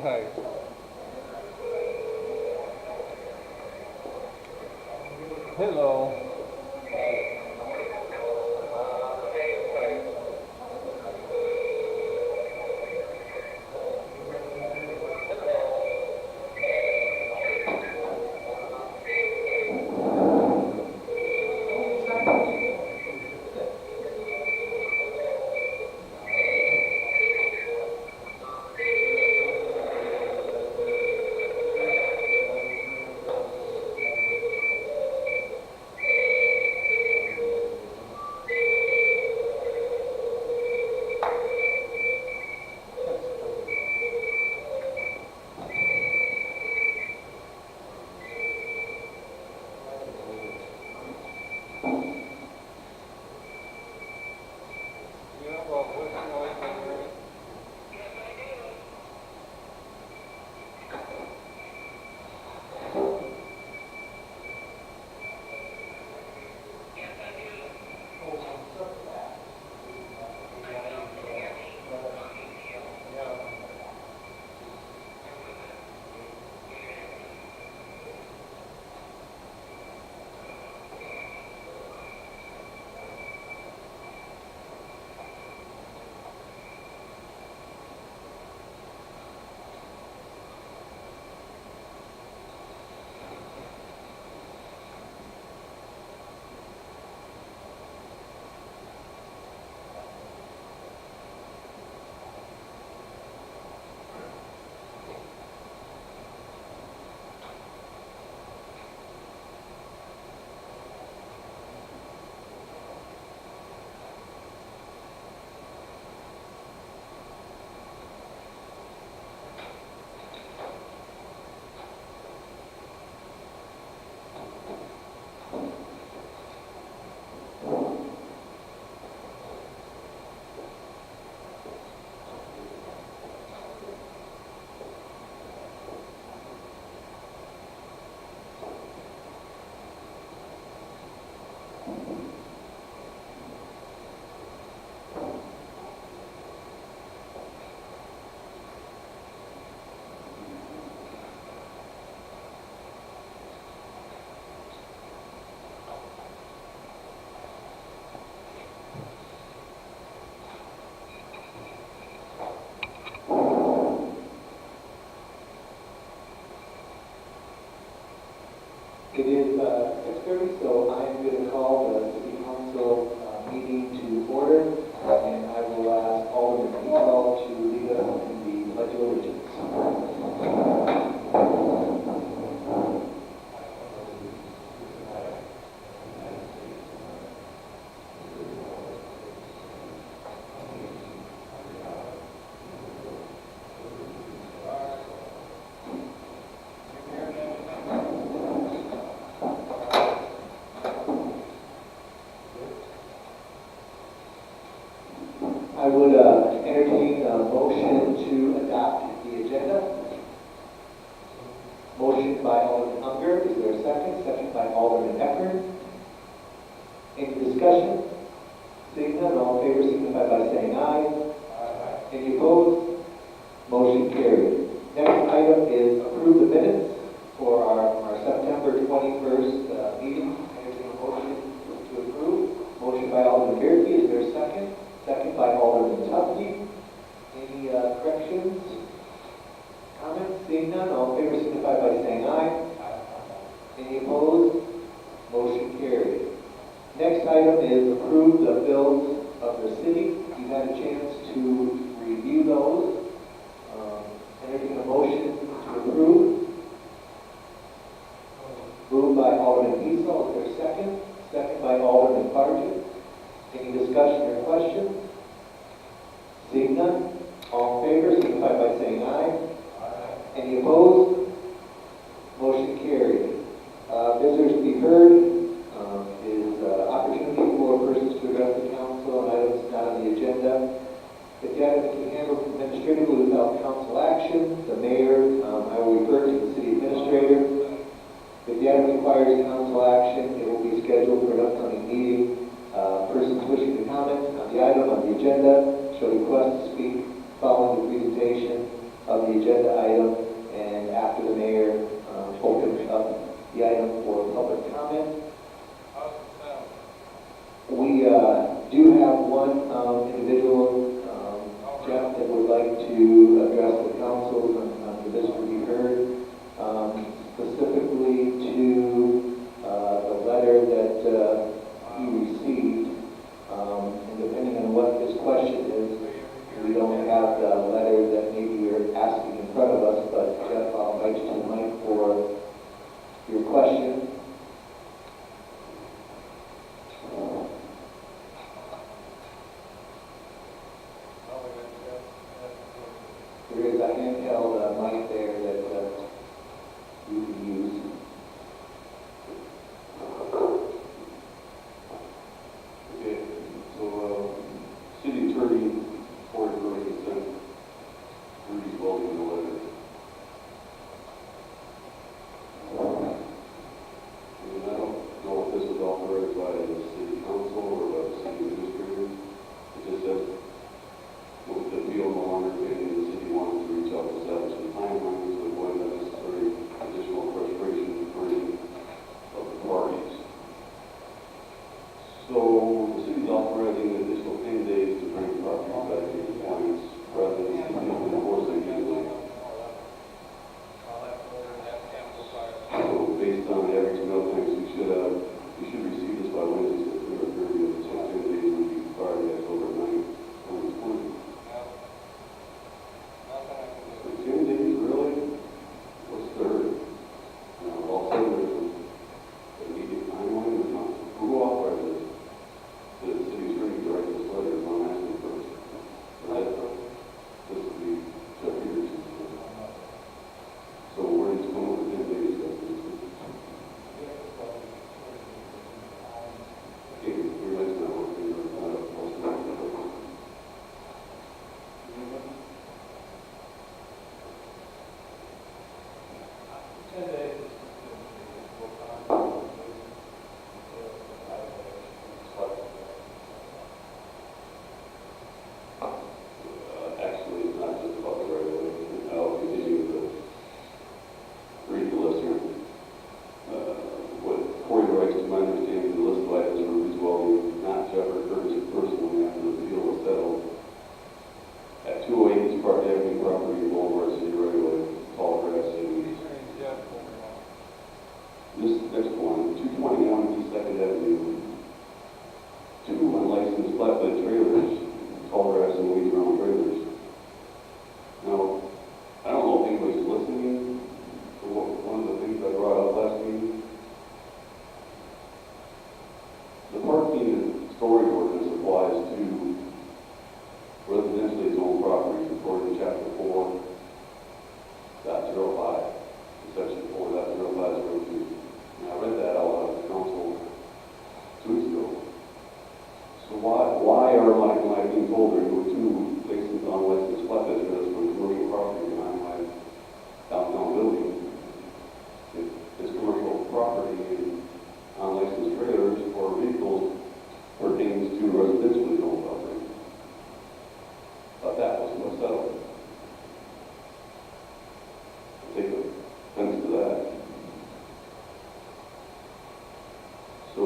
Right. Hello. It is 6:30, so I am going to call the City Council meeting to order, and I will ask Alderman Peacock to lead us in the Pledge of Allegiance. I would entertain a motion to adopt the agenda. Motion by Alderman Unger. Is there a second? Second by Alderman Eckert. Any discussion? Seeing none, all in favor signify by saying aye. Aye. Any opposed? Motion carried. Next item is approve the minutes for our September 21st meeting. Entertain a motion to approve. Motion by Alderman Beardsley. Is there a second? Second by Alderman Tufti. Any corrections? Comments? Seeing none, all in favor signify by saying aye. Any opposed? Motion carried. Next item is approve the bills of the city. You've had a chance to review those. Entertain a motion to approve. Moved by Alderman Peacock. Is there a second? Second by Alderman Parkin. Any discussion or questions? Seeing none, all in favor signify by saying aye. Aye. Any opposed? Motion carried. Visitors to be heard is opportunity for persons to address the council on items not on the agenda. If the item can be handled administratively without council action, the mayor, I will refer to the city administrator. If the item requires council action, it will be scheduled for an upcoming meeting. Persons wishing to comment on the item on the agenda shall request to speak following the presentation. of the agenda item, and after the mayor opens up the item for public comment. We do have one individual, Jeff, that would like to address the council on the business we heard, specifically to the letter that he received. And depending on what his question is, we don't have the letter that maybe you're asking in front of us, but Jeff, I'll invite you to the mic for your question. There is a handheld mic there that you can use. Okay, so city attorney Flandreau sent Rudy's Welding a letter. And I don't know if this was authorized by the city council or by the city administrator. It just says, with the deal no longer being, the city wanted to reach out to establish some timelines with when the necessary additional frustration and burning of the parties. So the city's authorizing an additional 10 days to bring property back into compliance rather than enforcing anything. So based on the average mail times, we should receive this by Wednesday, September 30th. So 10 days would be prior to October 9th, 2020. So 10 days, really? What's third? All of a sudden there's an immediate timeline or not? Who authorized this? The city attorney to write this letter, so I'm asking first. This would be Jeff Peterson. So where did it come up with 10 days? Okay, your leg's not working, or not up, also not working. 10 days. Actually, it's not just about the right of way. I'll continue to read the list here. What Corey writes, to my understanding, the list of items for Rudy's Welding, not Jeff or Curtis personally, after the deal was settled. At 208 East Park Avenue property in Boulevard City right away, tall grass and weeds. This next one, 221 East 2nd Avenue, two unlicensed flatbed trailers, tall grass and weeds around trailers. Now, I don't know if anybody's listening to one of the things I brought up last meeting. The parking and storage ordinance applies to residentially zoned properties according to Chapter 4.05, Section 4.0502. And I read that out loud at the council 2 weeks ago. So why are my being told there were two licensed, unlicensed flatbed trailers from commercial property behind my downtown building? If this commercial property and unlicensed trailers or vehicles pertains to residentially owned property. But that was what's settled. I take offense to that. So,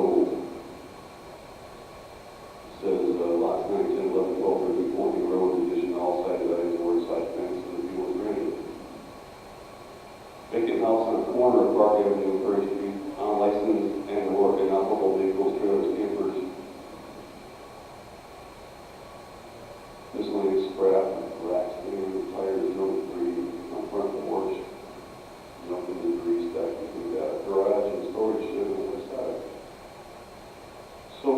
it says lots 9, 10, 11, 12, 13, 14 roads, addition to all side values, or side fence, and the view was granted. Vacant house on the corner of Park Avenue and Prairie Street, unlicensed and or inoperable vehicles, trailers, campers. Miscellaneous scrap, racks, tires, junk debris on front porch, junk and debris stacked between that garage and storage shed on the west side. So,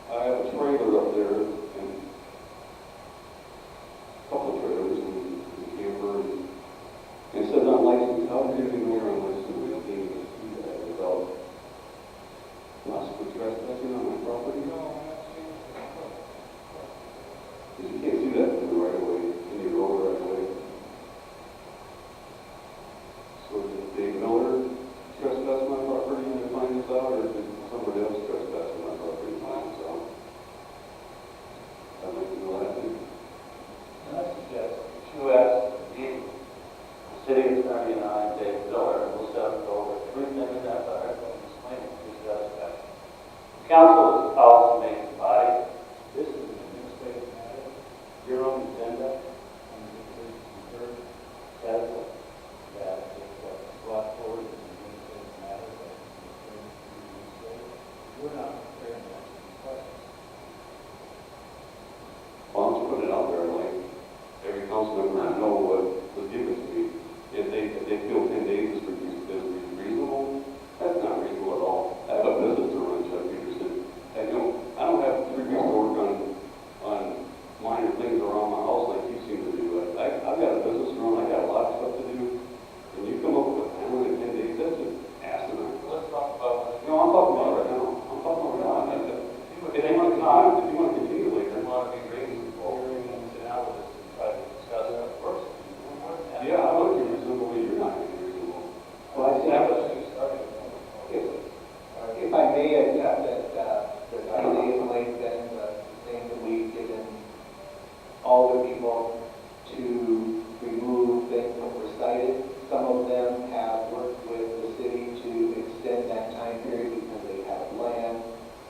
I have a trailer up there, and a couple of trailers, and a camper, and it says unlicensed. How can you know you're unlicensed? We don't even see that without possibly trespassing on my property? Because you can't see that from the right of way, in your road right away. So did Dave Miller trespass my property and they find this out, or did somebody else trespass my property and find this out? I'd like to know that too. And I suggest you ask Council is a policy-making body. This is an administrative matter. Your own agenda And it is concurred says that if brought forward as an administrative matter, that is referred to the administrator. We're not prepared to answer these questions. Why don't you put it out there, like, every council member I know what was given to me. If they feel 10 days is reasonable, that's not reasonable at all. I have a business to run, Chuck Peterson. And, I don't have 3 weeks to work on minor things around my house like you seem to do. I've got a business to run, I got a lot of stuff to do. And you come up with a timeline in 10 days, that's just asinine. Let's talk about. I'm talking about right now. I'm talking about right now. If you want to continue later. I want to be reasonable and sit down with us and try to discuss how it works. Yeah, I would be reasonable, but you're not going to be reasonable. Well, I think That was too started. if I may, I got that the idea is like then the thing that we've given all the people to remove things that were cited. Some of them have worked with the city to extend that time period because they have land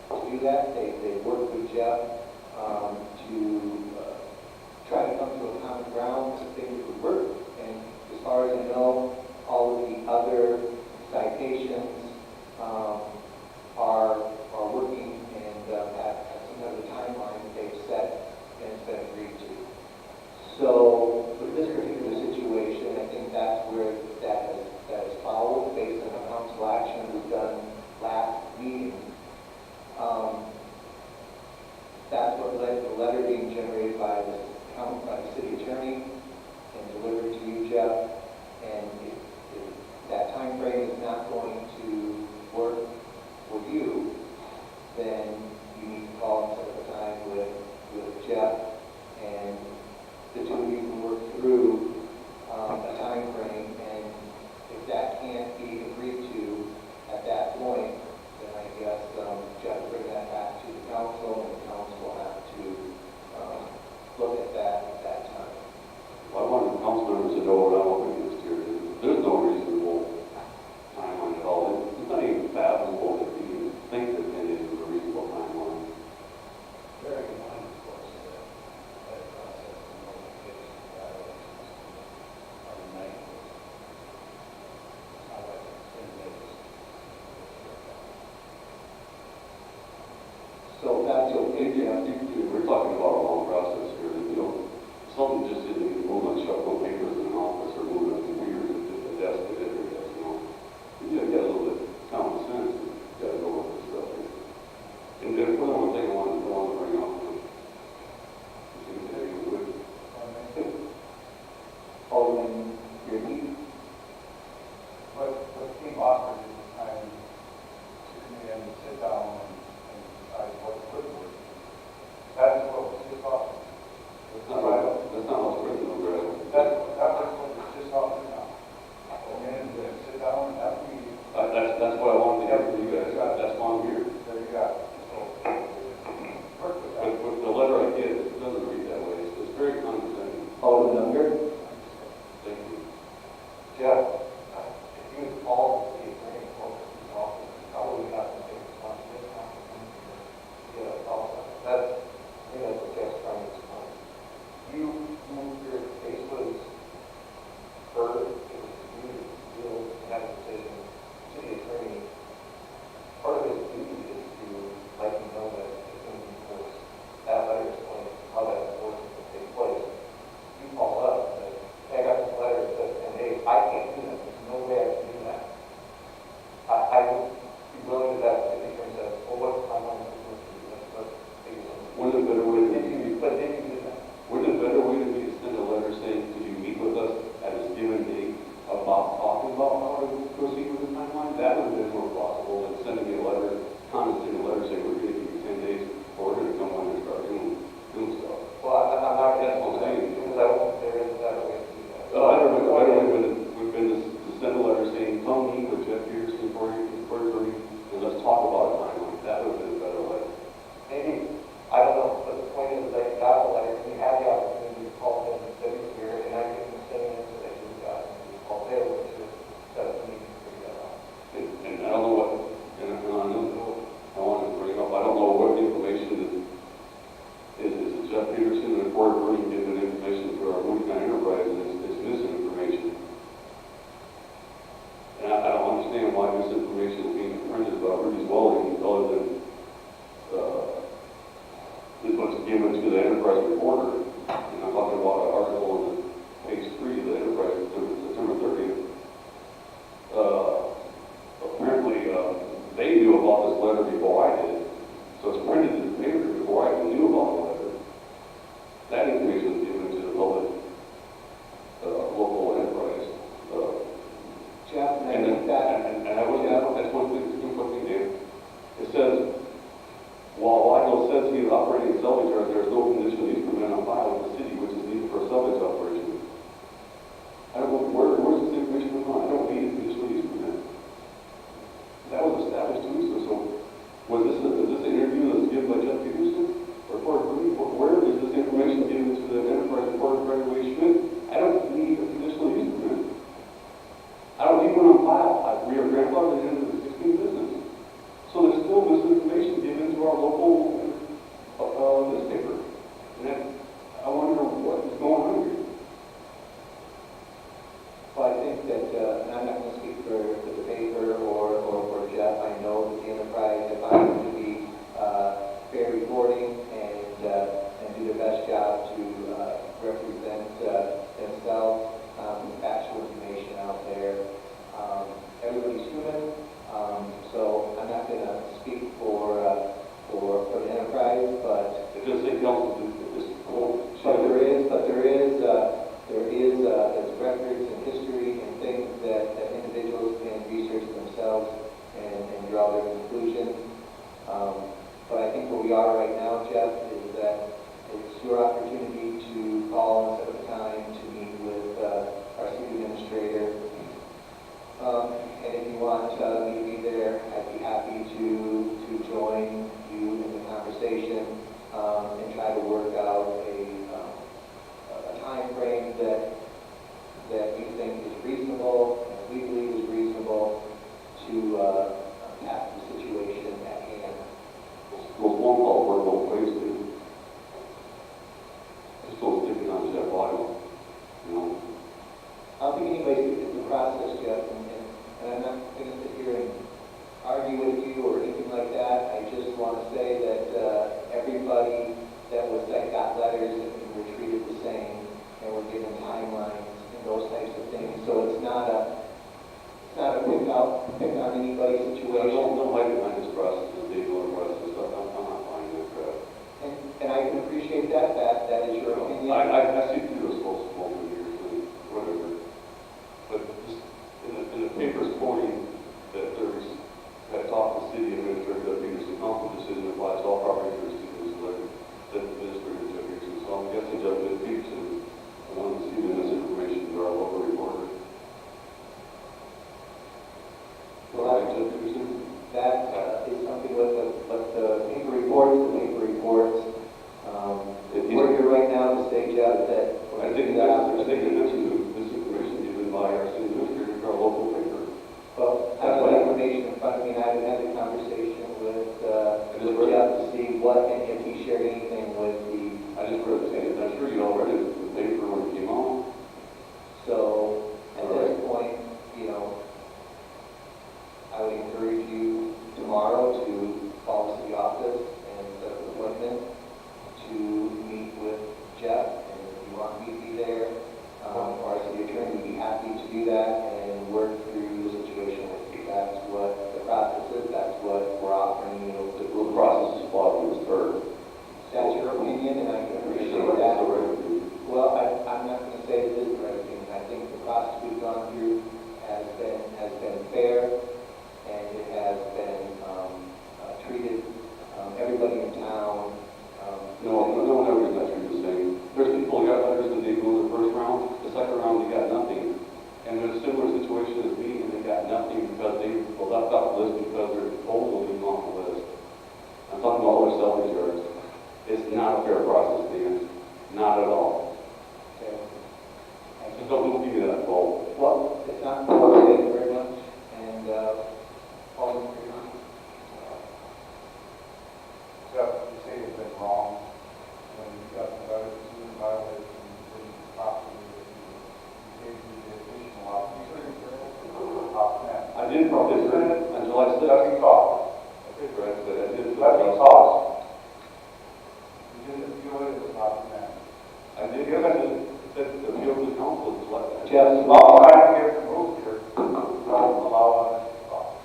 to do that. They worked with Jeff to try to come to a common ground so things would work. And as far as I know, all of the other citations are working and have some kind of a timeline that they've set and it's been agreed to. So with this particular situation, I think that's where that is followed based on the council action that was done last meeting. That's what led to the letter being generated by the city attorney and delivered to you, Jeff. And if that time frame is not going to work for you, then you need to call and set up a time with Jeff, and the two of you can work through a time frame. And if that can't be agreed to at that point, then I guess Jeff will bring that back to the council, and the council will have to look at that at that time. I want the council members to know what I'm up against here. There's no reasonable timeline at all. It's not even fathomable to even think that 10 days is a reasonable timeline. Very good point, of course, that process and notification violations are the night. It's not like 10 days. So that's okay, Jeff. We're talking about a long process here. Something just didn't even move on shuffling papers in an office or moving a computer to the desk to get your desk, You gotta get a little bit of common sense. You gotta go with this stuff here. And then one more thing I want to bring up. Alderman Ricky. What came offered at the time to come in and sit down and decide what could work. That is what was just offered. That's not what's written, though, Greg. That was what was just offered. operating a salvage yard, there is no conditional use permit on file with the city, which is needed for a salvage operation. I don't know, where's this information from? I don't need a conditional use permit. That was established 2 weeks ago, so was this an interview that was given by Jeff Peterson? Or where is this information given to the enterprise report of Flandreau Schmidt? I don't need a conditional use permit. I don't need one on file. We are grandfathered into the existing business. So there's still misinformation given to our local newspaper. And I wonder what is going on here. Well, I think that, and I'm not going to speak for the paper or for Jeff. I know that the enterprise have found to be fair reporting and do their best job to represent themselves, factual information out there. Everybody's human, so I'm not going to speak for the enterprise, but It does say council is there's records and history and things that individuals can research themselves and draw their conclusions. But I think where we are right now, Jeff, is that it's your opportunity to call and set up a time to meet with our city administrator. And if you want me to be there, I'd be happy to join you in the conversation and try to work out a time frame that you think is reasonable and we believe is reasonable to tackle the situation at hand. those phone calls work both ways, too. Just don't stick it on Jeff Lyle, you know. I don't think anybody's at the process, Jeff, and I'm not going to sit here and argue with you or anything like that. I just want to say that everybody that got letters and were treated the same and were given timelines and those types of things. So it's not a pick on anybody's situation. Don't hide behind this process, this legal process. I'm not buying that crap. And I can appreciate that is your opinion. I see through those false moments here, so whatever. But just in the papers quoting that there's had talked to city administrator that Peterson council decision applies to all property owners to this letter that administrator Jeff Peterson. So I'm guessing Jeff Peterson wanted to see this information to our local reporter. Well, Jeff Peterson? that is something with the paper reports. We're here right now to say, Jeff, that I think it mentions this information given by our city administrator to our local paper. well, I have that information in front of me, and I haven't had a conversation with Jeff to see what, and if he shared anything with the. I just read it. I'm sure you all read it in the paper when it came out. So, at this point, I would encourage you tomorrow to call the city office and set up an appointment to meet with Jeff, and if you want me to be there, or our city attorney would be happy to do that and work through the situation with you. That's what the process is, that's what we're offering, The process is flawed from the start. that's your opinion, and I can appreciate Sure, that. that's the right opinion. Well, I'm not going to say this is the right opinion. I think the process we've gone through has been fair, and it has been treated everybody in town. No one ever is not treated the same. There's people who got letters and they go in the first round, the second round they got nothing. And there's a similar situation as me, and they got nothing because they were left off the list because they're totally off the list. I'm talking about other salvage yards. It's not a fair process, Dan. Not at all. Okay. Just don't give me that fault. Well, it's not, thank you very much, and Alderman Freeman. Jeff, you say it's been wrong when you got the letter to violate and didn't properly, you gave me the additional opportunity for option. I did probably say it on July 6th. Let me talk. Okay, Brad, but I did. Let me talk. You didn't feel it as an option. I did give it to the appeal to the council. Jeff, Well, I'm trying to get the rules here. Don't allow others to talk.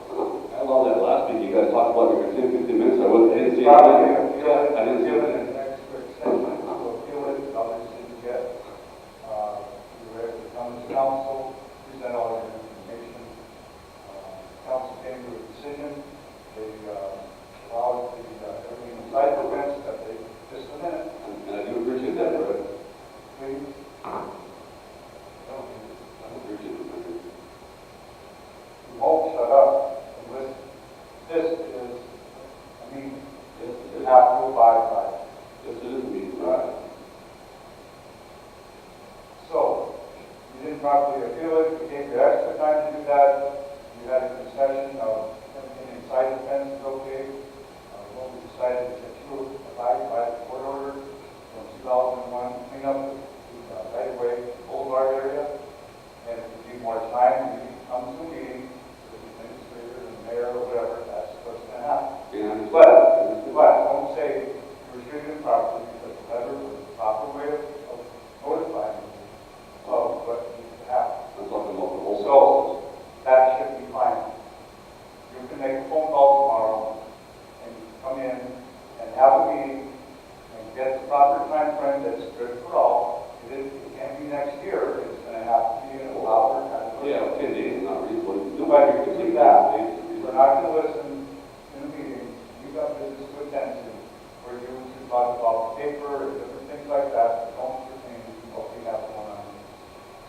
I love that last week. You guys talked about your 10, 15 minutes. I didn't see it. Probably appeal it, I didn't see give it. it an extra extension to appeal it, others didn't get. You were able to come to council, present all your information. Council came to a decision. They inside the fence that they, just a minute, And I do appreciate that, Brett. please. I appreciate it, Mayor. You won't shut up and listen. This is, I mean, Yes, it you is. have to abide by it. Yes, it is me. Right. So, you didn't properly appeal it, you gave you extra time to do that, you had a concession of everything inside the fence is okay. What we decided is that you abide by the court order from 2001, clean up the right of way, boulevard area, and if you need more time, you can come to a meeting with the administrator and the mayor or whatever, that's what's gonna happen. And But don't say you were treated improperly because the letter was the proper way of notifying you of what needs to happen. I'm talking about the whole So, that should be fine. You can make a phone call tomorrow and come in and have a meeting and get the proper time frame that's good for all. It can't be next year, it's gonna have to be in a louder kind of. Yeah, 10 days is not reasonable. Nobody can do that. We're not gonna listen in a meeting. You've got business to attend to, where you should talk about paper and different things like that, that don't pertain to what we have going on.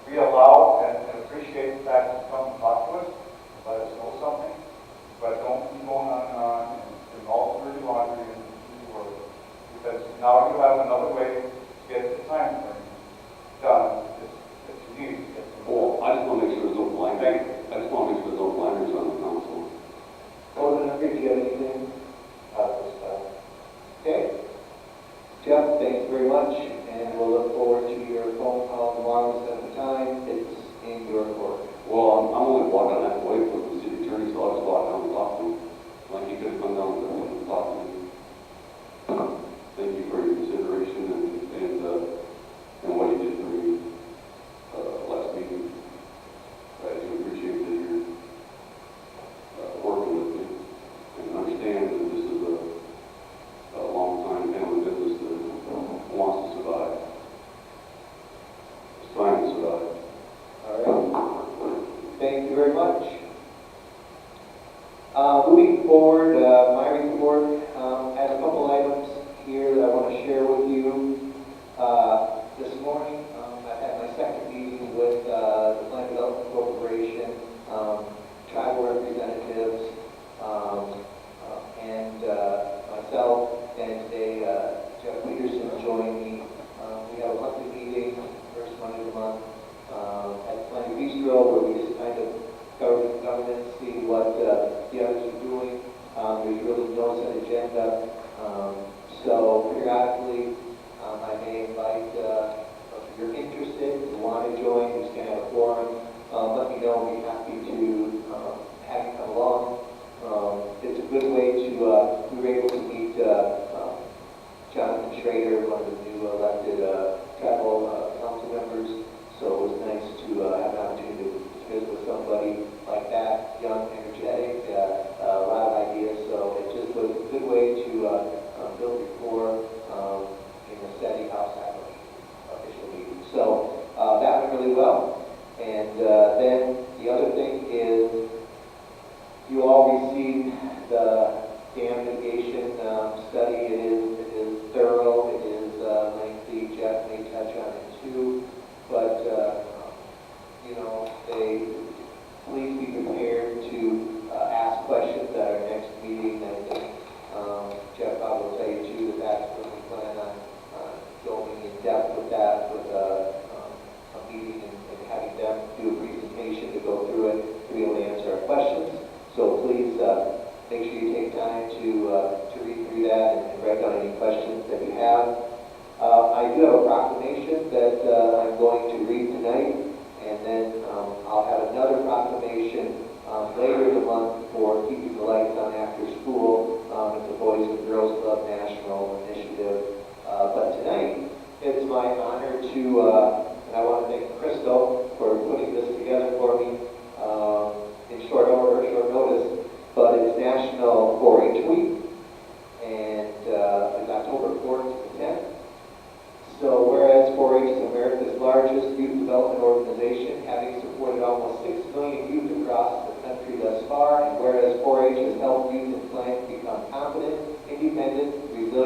We allow and appreciate the fact that you come and talk to us, let us know something, but don't keep going on and all dirty laundry and do the work. Because now you have another way to get the time frame done that you need to get. Well, I just want to make sure there's no blinders. I just want to make sure there's no blinders on the council. Alderman Hunter, do you have anything? This time. Okay. Jeff, thanks very much, and we'll look forward to your phone call tomorrow at the time. It's in your court. Well, I'm only walking that way for the city attorney, so I'll just walk down and talk to him. Like, he could have come down and talked to me. Thank you for your consideration and what you did for me last meeting. I do appreciate that you're working with me and understand that this is a long-time family business that wants to survive. It's trying to survive. All right. Thank you very much. Moving forward, my report, I have a couple items here that I want to share with you. This morning, I had my second meeting with the Flandreau Corporation, tribal representatives, and myself, and today Jeff Peterson joined me. We have a monthly meeting, first Monday of the month, at Flandreau Bistro, where we just kind of cover the government, see what the others are doing. There's really no set agenda. So periodically, I may invite, if you're interested, if you want to join, we just can have a forum. Let me know, we'd be happy to have you come along. It's a good way to, we were able to meet Jonathan Schrader, one of the new elected tribal council members. So it was nice to have an opportunity to visit with somebody like that, young, energetic, a lot of ideas. So it just was a good way to build rapport in a setting outside of official meeting. So that went really well. And then the other thing is you all received the dam mitigation study. It is thorough. It is lengthy. Jeff may touch on it too. But, you know, please be prepared to ask questions at our next meeting. I think Jeff Bob will tell you too that that's when we plan on going in depth with that, with a meeting and having them do a presentation to go through it, to be able to answer our questions. So please make sure you take time to read through that and write down any questions that you have. I do have a proclamation that I'm going to read tonight, and then I'll have another proclamation later in the month for keeping the lights on after school. It's the Boys and Girls Club National Initiative. But tonight, it's my honor to, and I want to thank Crystal for putting this together for me in short notice, but it's National 4-H Week, and it's October 4th to the 10th. So whereas 4-H is America's largest youth development organization, having supported almost 6 million youth across the country thus far, and whereas 4-H has helped youth and plans become confident, independent, resilient,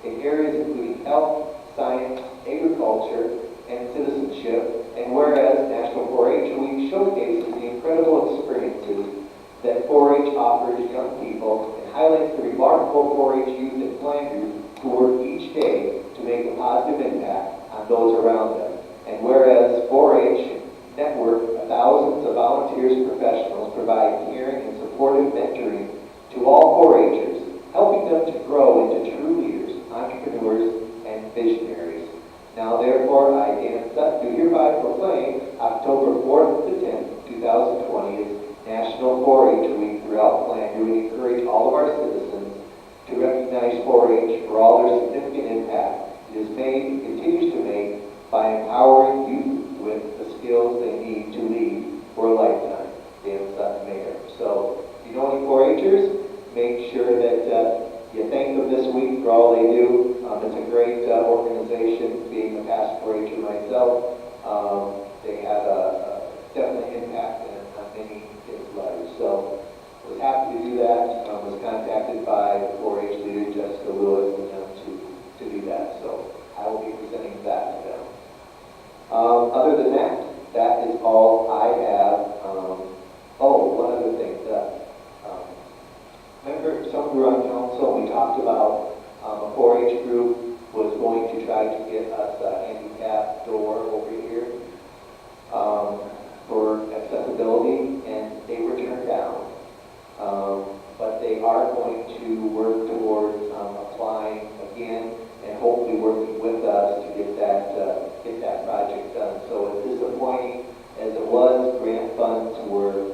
in areas including health, science, agriculture, and citizenship. And whereas National 4-H Week showcases the incredible experiences that 4-H offers young people and highlights the remarkable 4-H youth in Flandreau who work each day to make a positive impact on those around them. And whereas 4-H network of thousands of volunteers and professionals provide caring and supportive mentoring to all 4-Hers, helping them to grow into true leaders, entrepreneurs, and visionaries. Now therefore, I, Dan Sutton, do hereby proclaim October 4th to 10th, 2020 as National 4-H Week throughout Flandreau and encourage all of our citizens to recognize 4-H for all their significant impact it has made and continues to make by empowering youth with the skills they need to lead for a lifetime. Dan Sutton, Mayor. So, if you know any 4-Hers, make sure that you thank them this week for all they do. It's a great organization. Being a past 4-Her myself, they have a definite impact on many kids' lives. So, I was happy to do that. Was contacted by the 4-H leader, Jessica Lewis, and them to do that. So, I will be presenting that to them. Other than that, that is all I have. One other thing. Remember, some who were on council, we talked about a 4-H group was going to try to get us a handicap door over here for accessibility, and they were turned down. But they are going to work towards applying again and hopefully working with us to get that project done. So as disappointing as it was, grant funds were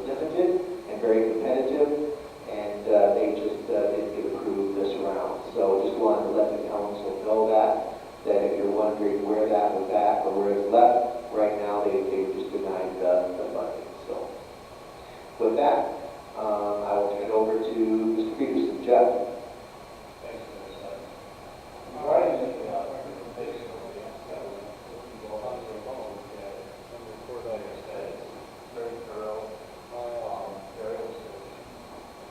limited and very competitive, and they just didn't get approved this round. So just wanted to let the council know that if you're wondering where that was at or where it's left, right now they just denied the funding. So with that, I will turn it over to Mr. Peterson. Jeff. Thanks, Mr. Sutton. Regarding the presentation of the report I said, it's very thorough, very interesting.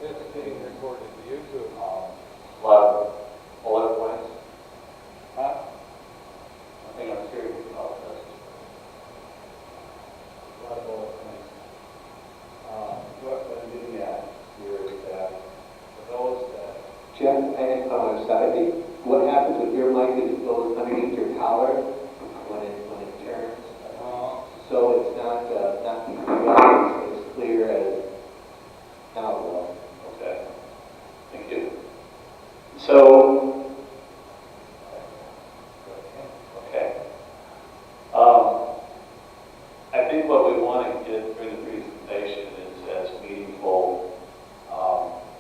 It's being recorded to YouTube. A lot of bullet points. Huh? I think I'm serious about this. A lot of bullet points. What I'm getting at here is that for those that Jeff, and I think what happens with your mic is it goes underneath your collar when it turns. So it's not as clear as now it will. Okay. Thank you. So, okay. I think what we want to get through the presentation is as meaningful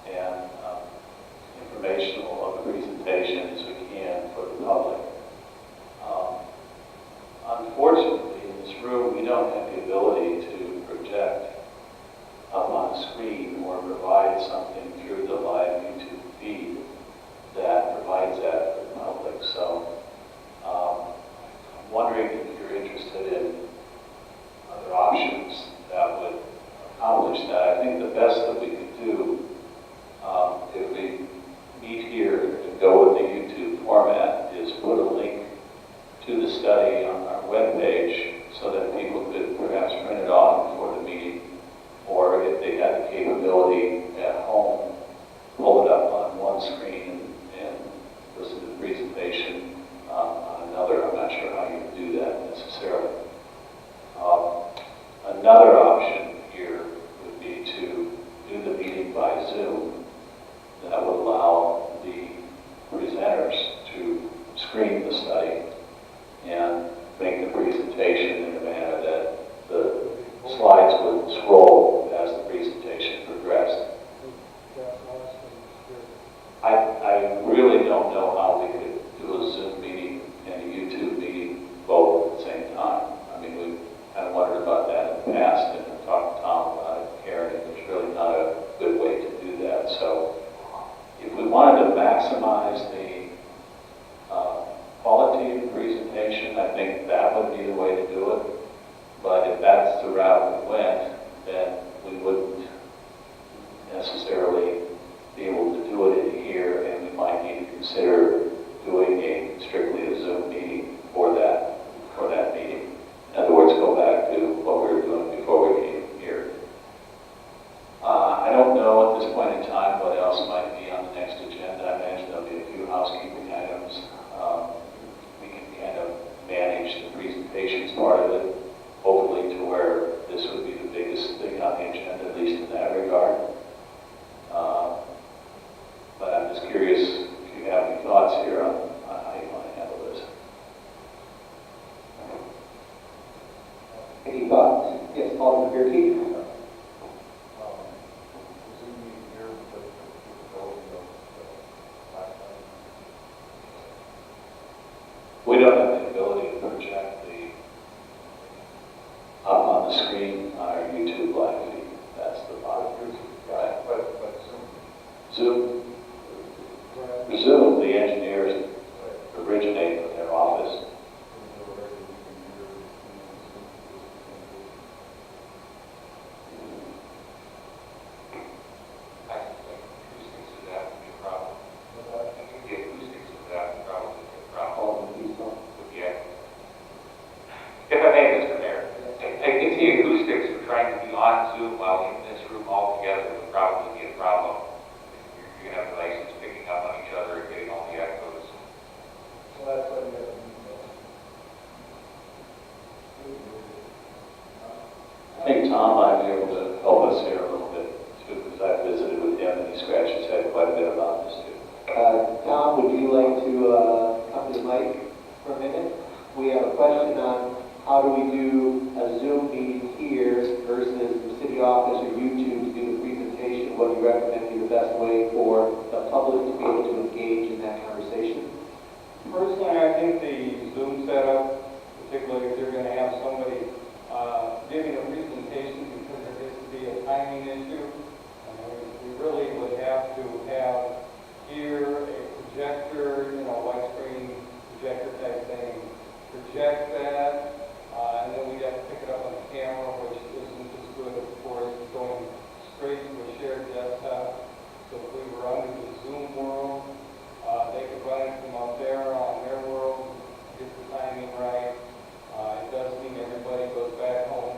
and informational of a presentation as we can for the public. Unfortunately, in this room, we don't have the ability to project up on a screen or provide something through the live YouTube feed that provides that for the public. So I'm wondering if you're interested in other options that would accomplish that. I think the best that we could do if we meet here and go with the YouTube format is put a link to the study on our webpage so that people could perhaps print it off before the meeting, or if they had the capability at home, pull it up on one screen and listen to the presentation on another. I'm not sure how you would do that necessarily. Another option here would be to do the meeting by Zoom. That would allow the presenters to screen the study and make the presentation in a manner that the slides would scroll as the presentation progressed. I really don't know how we could do a Zoom meeting and a YouTube meeting both at the same time. I mean, we kind of wondered about that in the past, and I talked to Tom about it, Karen, and there's really not a good way to do that. So if we wanted to maximize the quality of the presentation, I think that would be the way to do it. But if that's the route we went, then we wouldn't necessarily be able to do it in here, and we might need to consider curious if you have any thoughts here on how you want to handle this. Any thoughts? Yes, Alderman Gerke? We don't have the ability to project up on the screen on our YouTube live feed. That's the bottom. Right. But Zoom, Zoom, the engineers originate from their office. I think acoustics of that would be a problem. I think the acoustics of that would probably be a problem. Alderman Easton? Yeah. If I may, Mr. Mayor, I think the acoustics of trying to be on Zoom while in this room all together would probably be a problem. You're going to have devices picking up on each other and getting all the echoes. So that's what we have to do. I think Tom might be able to help us here a little bit too, because I've visited with him and he scratched his head quite a bit about this too. Tom, would you like to come to the mic for a minute? We have a question on how do we do a Zoom meeting here versus the city office or YouTube to do the presentation? What do you recommend be the best way for the public to be able to engage in that conversation? Personally, I think the Zoom setup, particularly if you're going to have somebody giving a presentation, because there gets to be a timing issue, we really would have to have here a projector, widescreen projector type thing, project that, and then we'd have to pick it up on the camera, which isn't as good, of course, going straight to a shared desktop. So if we were under the Zoom world, they could run it from up there on their world, get the timing right. It does mean everybody goes back home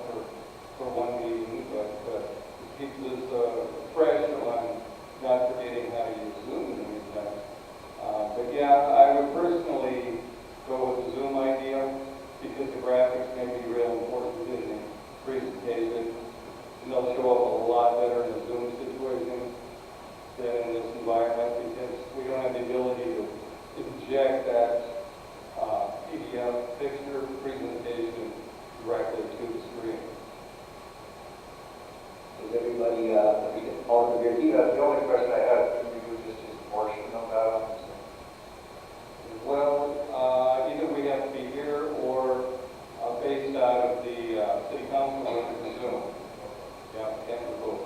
for one meeting, but it keeps us fresh on not forgetting how to use Zoom in the meantime. But yeah, I would personally go with the Zoom idea because the graphics may be real important in the presentation. And they'll show up a lot better in a Zoom situation than in this environment because we don't have the ability to inject that PDF picture presentation directly to the screen. Does everybody understand? Alderman Gerke? The only question I had, could we do just a portion of that on the Zoom? Well, either we have to be here or based out of the city council room in Zoom. Yeah, can't do both.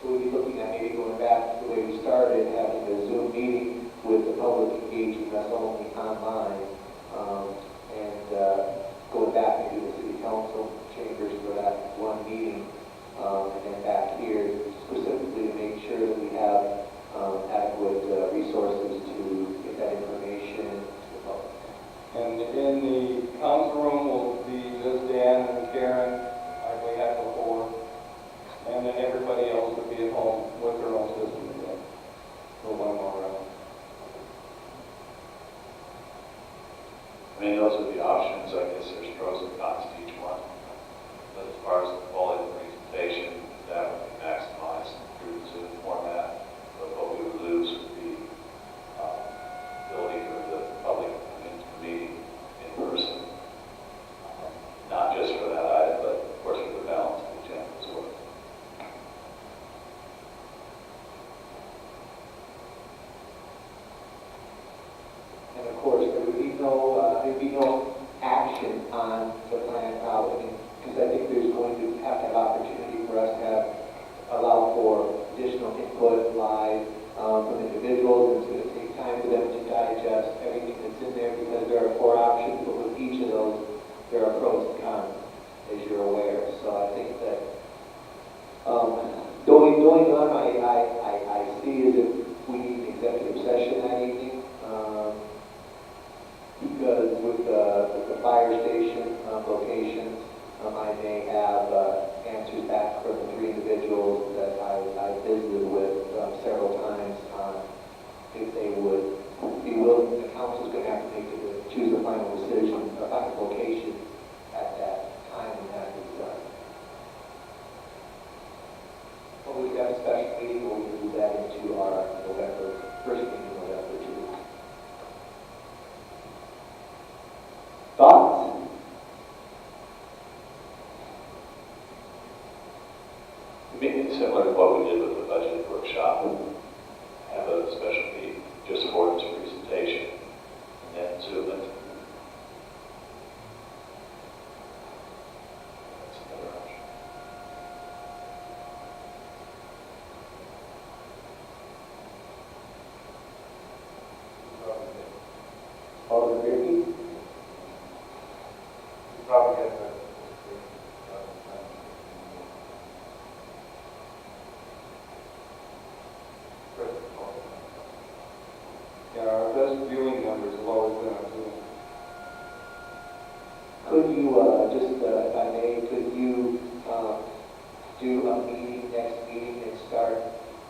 So we'll be looking at maybe going back to the way we started, having a Zoom meeting with the public engaging us only online, and going back into the city council chambers for that one meeting, and then back here specifically to make sure that we have adequate resources to get that information to the public. And in the council room will be just Dan and Karen, like we had before. And then everybody else would be at home with their own system again. We'll run them all around. I mean, those are the options. I guess there's pros and cons to each one. But as far as the quality of the presentation, that would be maximized through the Zoom format. But what we would lose would be ability for the public to come into the meeting in person. Not just for that item, but of course for the balance of the agenda as well. And of course, there would be no action on the plan out, because I think there's going to have opportunity for us to allow for additional input live from individuals. It's going to take time for them to digest everything that's in there because there are 4 options, but with each of those, there are pros and cons, as you're aware. So I think that going on, I see is if we need an executive session that evening. Because with the fire station locations, I may have answers back from the 3 individuals that I visited with several times on if they would be willing. The council's going to have to choose a final decision, a final location at that time when that is done. meeting, or we can move that into our November, first meeting in November too. Thoughts? Maybe similar to what we did with the budget workshop, have a special meeting just for this presentation, and then Zoom it. That's another option. Alderman Beatty? You probably get the, Yeah, our best viewing numbers have always been on Zoom. Could you, if I may, could you do a meeting, next meeting, and start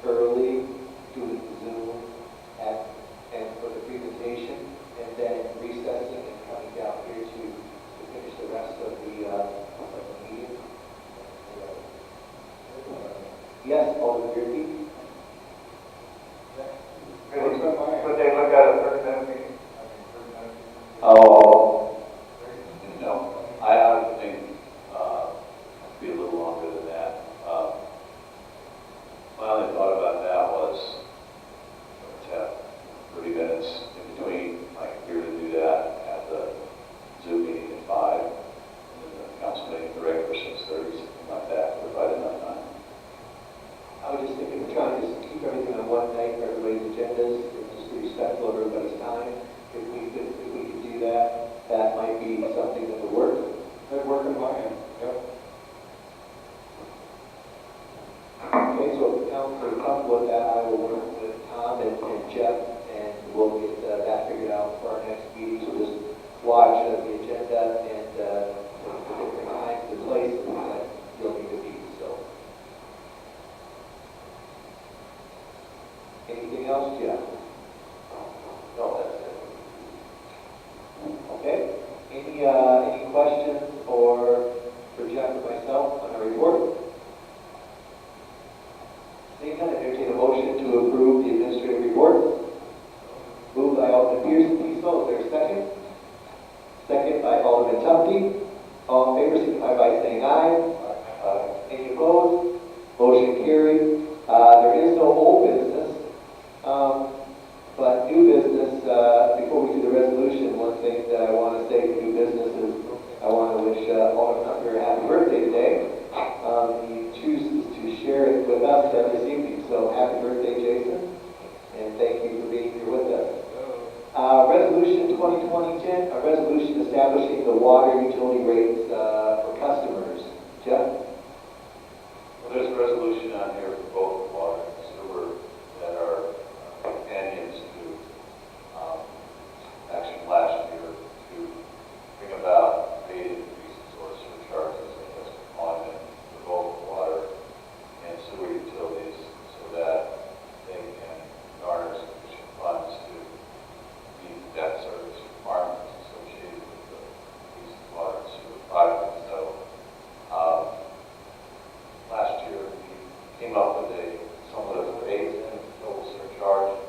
early, doing Zoom and for the presentation, and then recessing and coming down here to finish the rest of the meeting? Yes, Alderman Beatty? could they look at a 30-minute meeting? I mean, 30 minutes. Oh, no, I would think, be a little longer than that. My only thought about that was, to have 30 minutes in between, like here to do that, have the Zoom meeting at 5, and then the council meeting, the regular 6:30, something like that, provide enough time. I was just thinking, we're trying to just keep everything on one night for everybody's agendas, and just be respectful of everybody's time. If we could do that, that might be something that would work. That'd work in my end, yep. Okay, so if the council is comfortable with that, I will work with Tom and Jeff, and we'll get that figured out for our next meeting. So just watch the agenda and the different times and places that you'll need to be, so. Anything else, Jeff? No, that's it. Okay. Any questions for Jeff or myself on our report? Seeing none, entertain a motion to approve the administrative report. Moved by Alderman Pearson, is there a second? Second by Alderman Tufti. All in favor, signify by saying aye. Any opposed? Motion carried. There is no old business. But new business, before we do the resolution, one thing that I want to say for new business is I want to wish Alderman Hunter a happy birthday today. He chooses to share it with us this evening, so happy birthday, Jason, and thank you for being here with us. Resolution 2020-10, a resolution establishing the water utility rates for customers. Jeff? Well, there's a resolution on here for both water and sewer that are companions to action last year to bring about rate increases or surcharges, I guess, on it for both water and sewer utilities so that they can garner sufficient funds to meet debt service requirements associated with these water and sewer projects. So last year we came up with a somewhat of a phased-in total surcharge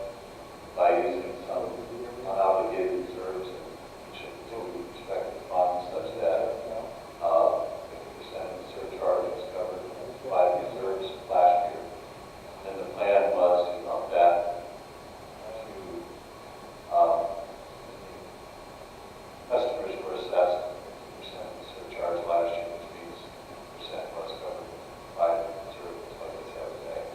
by using some unobligated reserves in each of the two respective funds such that 50% of the surcharge was covered by the reserves last year. And the plan was to up that to customers were assessed 50% of the surcharge last year, which means 50% was covered by the reserves like it's have today.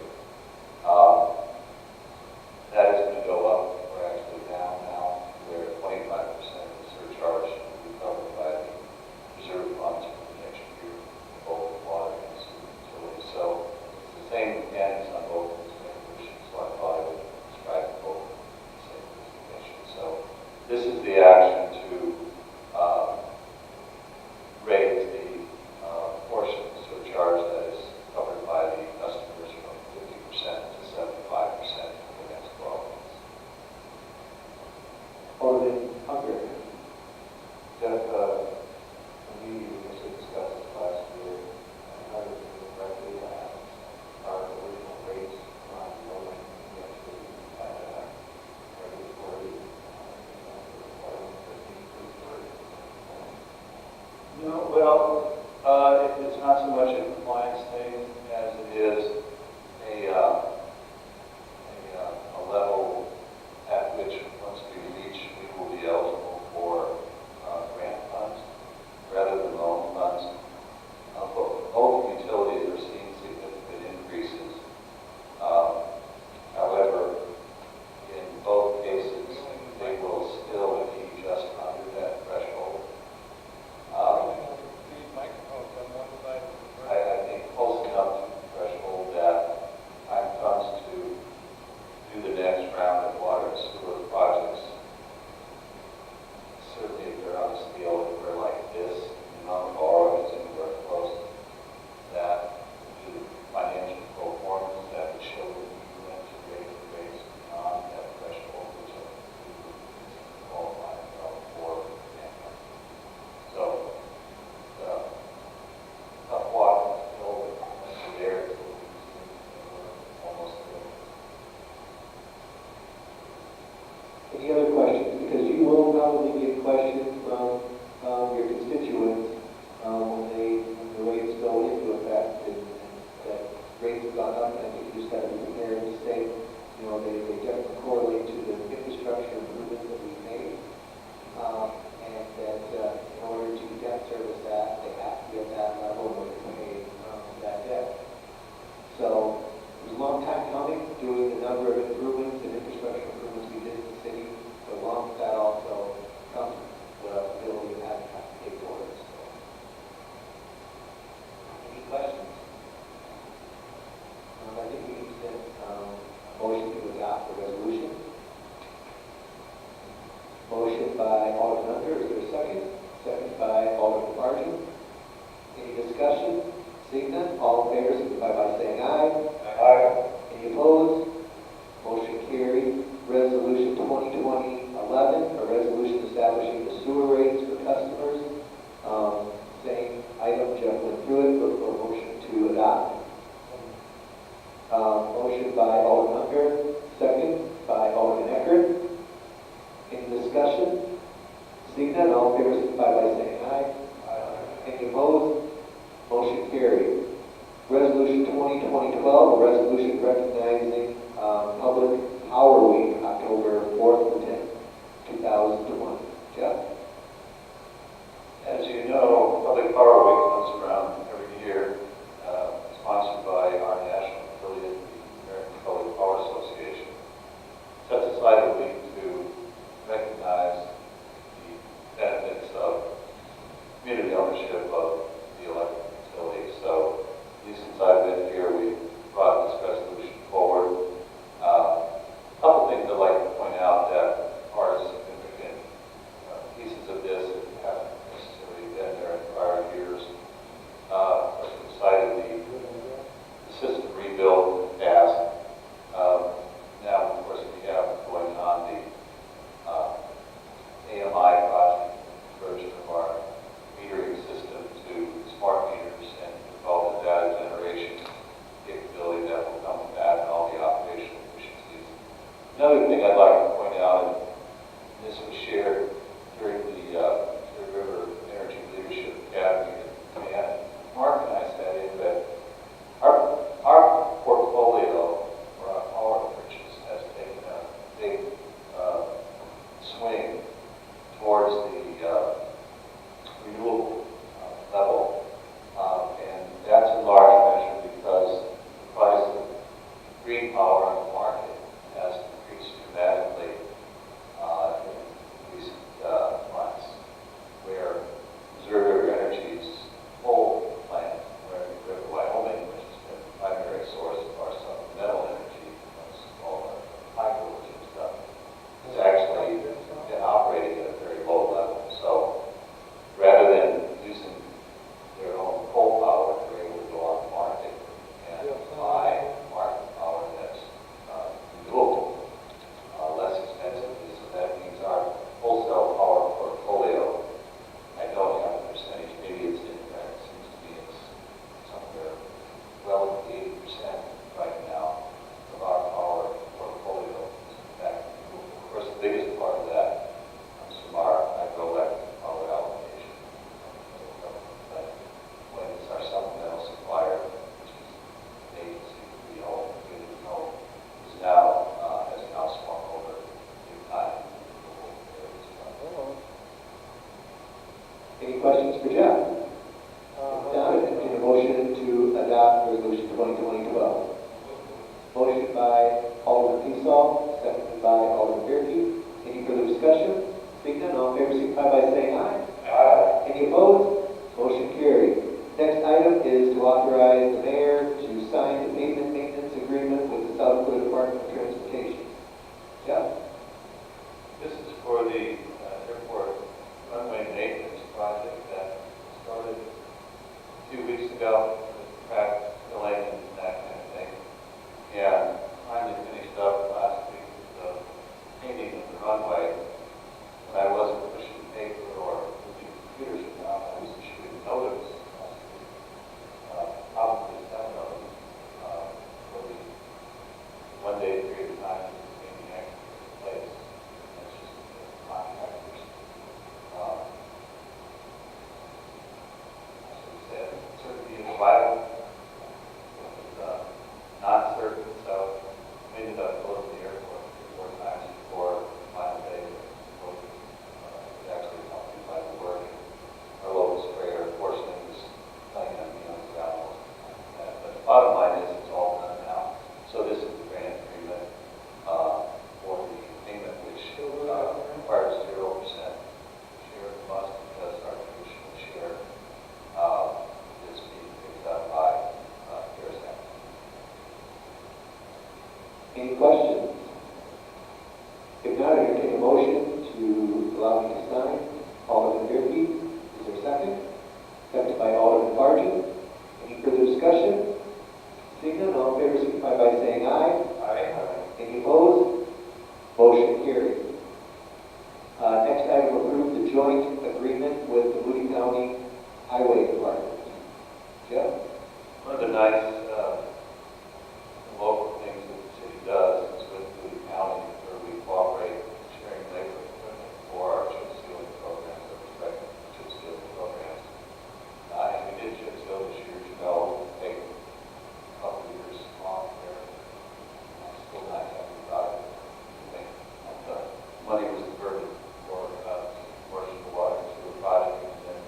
gone up, and I think you just got to be prepared to say, you know, they definitely correlate to the infrastructure improvements that we've made. And that in order to debt service that, they have to be at that level in order to pay that debt. So it was a long time coming, doing the number of improvements and infrastructure improvements we did in the city, but along with that also comes the ability to have to pay for it. So. Any questions? I think we need to send a motion to adopt the resolution. Motion by Alderman Hunter, is there a second? Second by Alderman Martin. Any discussion? Seeing none, all in favor signify by saying aye. Aye. Any opposed? Motion carried. Resolution 2020-11, a resolution establishing the sewer rates for customers. Same item, Jeff went through it, look for a motion to adopt. Motion by Alderman Hunter, second by Alderman Eckert. Any discussion? Seeing none, all in favor signify by saying aye. Aye. Any opposed? Motion carried. Resolution 2020-12, a resolution recognizing Public Power Week, October 4th to 10th, 2020. Jeff? As you know, Public Power Week comes around every year, sponsored by our national affiliate, the American Public Power Association. Sets aside a week to recognize the benefits of community ownership of the electric utility. So, since I've been here, we brought this resolution forward. A couple things I'd like to point out that are significant pieces of this that haven't necessarily been there in prior years. First, we cited the system rebuild task. Now, of course, we have going on the AMI project, conversion of our metering system to smart meters and all the data generation capability that will come with that and all the operational efficiencies. Another thing I'd like to point out, and this was shared during the Clear River Energy Leadership Academy, and Mark and I sat in that our portfolio for our power purchase has taken a big swing towards the renewable level. And that's in large measure because the price of green power on the market has increased dramatically in recent months, where Missouri River Energy's coal plant, where River, Wyoming, which has been the primary source of our supplemental energy, that's all the hydro and stuff, has actually been operating at a very low level. So rather than using their own coal power, they're able to go on the market and buy market power that's renewable, less expensively. So that means our wholesale power portfolio, I don't have the percentage, maybe it's in there, it seems to be it's somewhere well over 80% right now of our power portfolio is in fact renewable. Of course, the biggest part of that comes from our hydroelectric power allocation. But when it's our supplemental supplier, which is an agency that we all really know, is now, has now swung over big time renewable areas as well. Any questions for Jeff? If not, entertain a motion to adopt resolution 2020-12. Motion by Alderman Peasaw, seconded by Alderman Gerke. Any further discussion? Seeing none, all in favor signify by saying aye. Aye. Any opposed? Motion carried. Next item is to authorize the mayor to sign the pavement maintenance agreement with the South Dakota Department of Transportation. Jeff? This is for the airport runway maintenance project that started a few weeks ago with track filling and that kind of thing. And finally finished up last week with the painting of the runway. When I wasn't pushing paper or moving computers around, I was issuing notice last week, probably 7 of them, for the one-day period of time that was being active. Any questions? If not, I entertain a motion to allow me to sign. Alderman Gerke, is there a second? Second by Alderman Fargy. Any further discussion? Seeing none, all in favor signify by saying aye. Aye. Any opposed? Motion carried. Next item, approve the joint agreement with the Moody County Highway Department. Jeff? One of the nice local things that the city does is with Moody County, where we cooperate sharing labor equipment for our chip sealing programs, our respective chip sealing programs. And we did chip seal this year, you know, take a couple of years off there. Still not happy about it. I think the money was diverted for portion of the water and sewer project, and then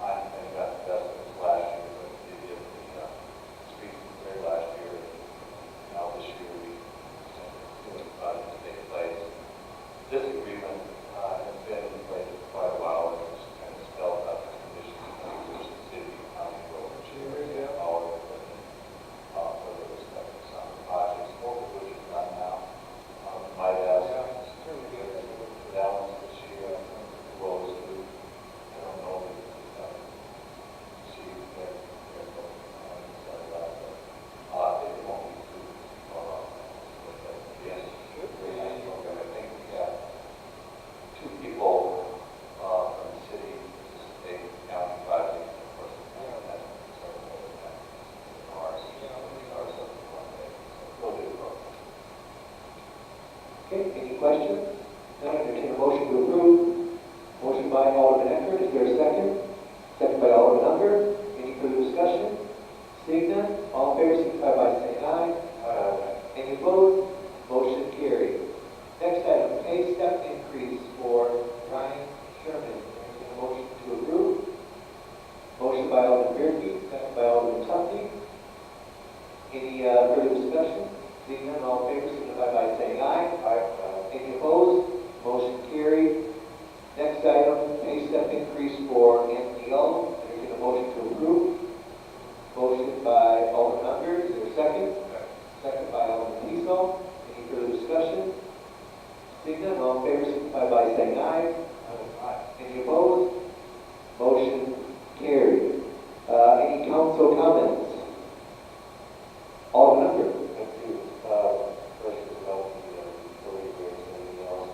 I think got the best of it last year, but we did the streets there last year. And now this year we doing the project to take place. This agreement has been in place for quite a while, and it's kind of spelled out the conditions under which the city and county will share all of it for the respective summer projects, both of which are done now. Might ask for that one this year, Rose, who I don't know if she they're sorry about that. It won't be too far off. But yes, very nice program. I think we got 2 people from the city, state, county project, of course, that sort of ours. Ours up to one day. So we'll do it. Okay, any questions? Then I entertain a motion to approve. Motion by Alderman Eckert, is there a second? Second by Alderman Unger. Any further discussion? Seeing none, all in favor signify by saying aye. Any opposed? Motion carried. Next item, pay step increase for Ryan Sherman. Entertain a motion to approve. Motion by Alderman Gerke, second by Alderman Tuffy. Any further discussion? Seeing none, all in favor signify by saying aye. Any opposed? Motion carried. Next item, pay step increase for Anthony Young. Entertain a motion to approve. Motion by Alderman Unger, is there a second? Second by Alderman Kiesel. Any further discussion? Seeing none, all in favor signify by saying aye. Any opposed? Motion carried. Any council comments? Alderman Unger. Thank you. Questions about the utility rates and anything else?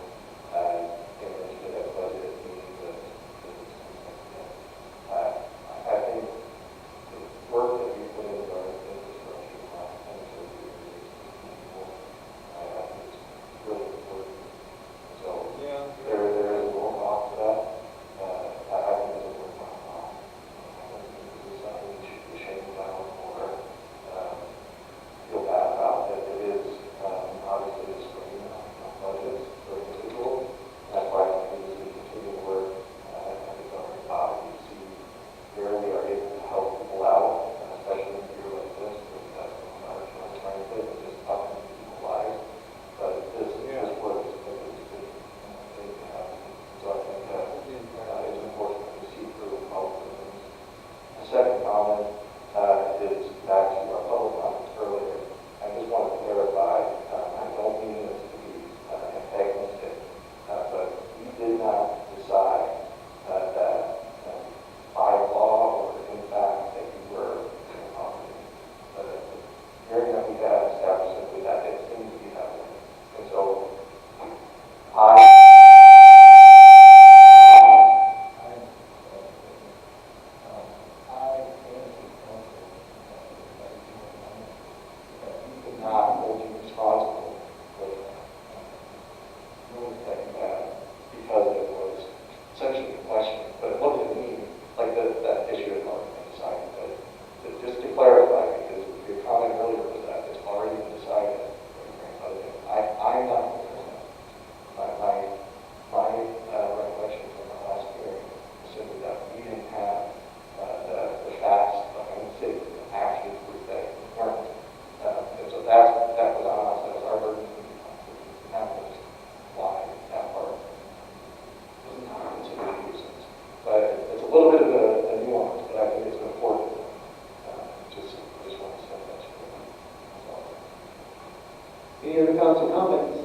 Any other council comments?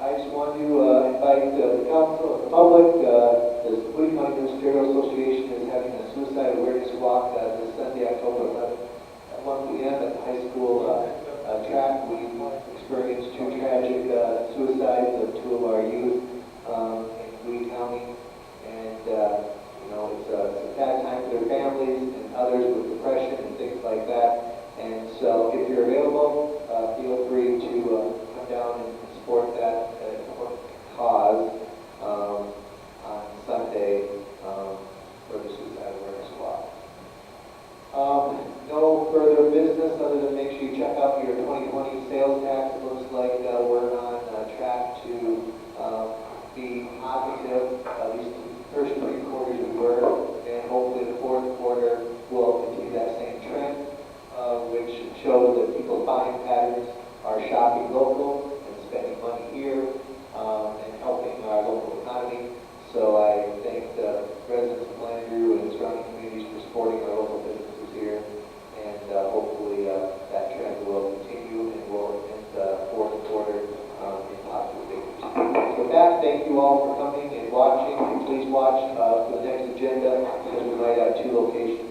I just want to invite the council and the public. The Boone County Ministerial Association is having a suicide awareness walk this Sunday, October 11th at 1 p.m. at the high school track. We experienced two tragic suicides of two of our youth in Boone County, and it's a sad time for their families and others with depression and things like that. And so, if you're available, feel free to come down and support that cause on Sunday for the suicide awareness walk. No further business other than make sure you check out your 2020 sales tax. It looks like we're on track to be positive, at least the first three quarters we were, and hopefully the fourth quarter will continue that same trend, which shows that people's buying patterns are shopping local and spending money here and helping our local economy. So I thank the residents of Flandreau and surrounding communities for supporting our local businesses here, and hopefully that trend will continue and will end the fourth quarter in positive figures. So with that, thank you all for coming and watching, and please watch for the next agenda because we might have two locations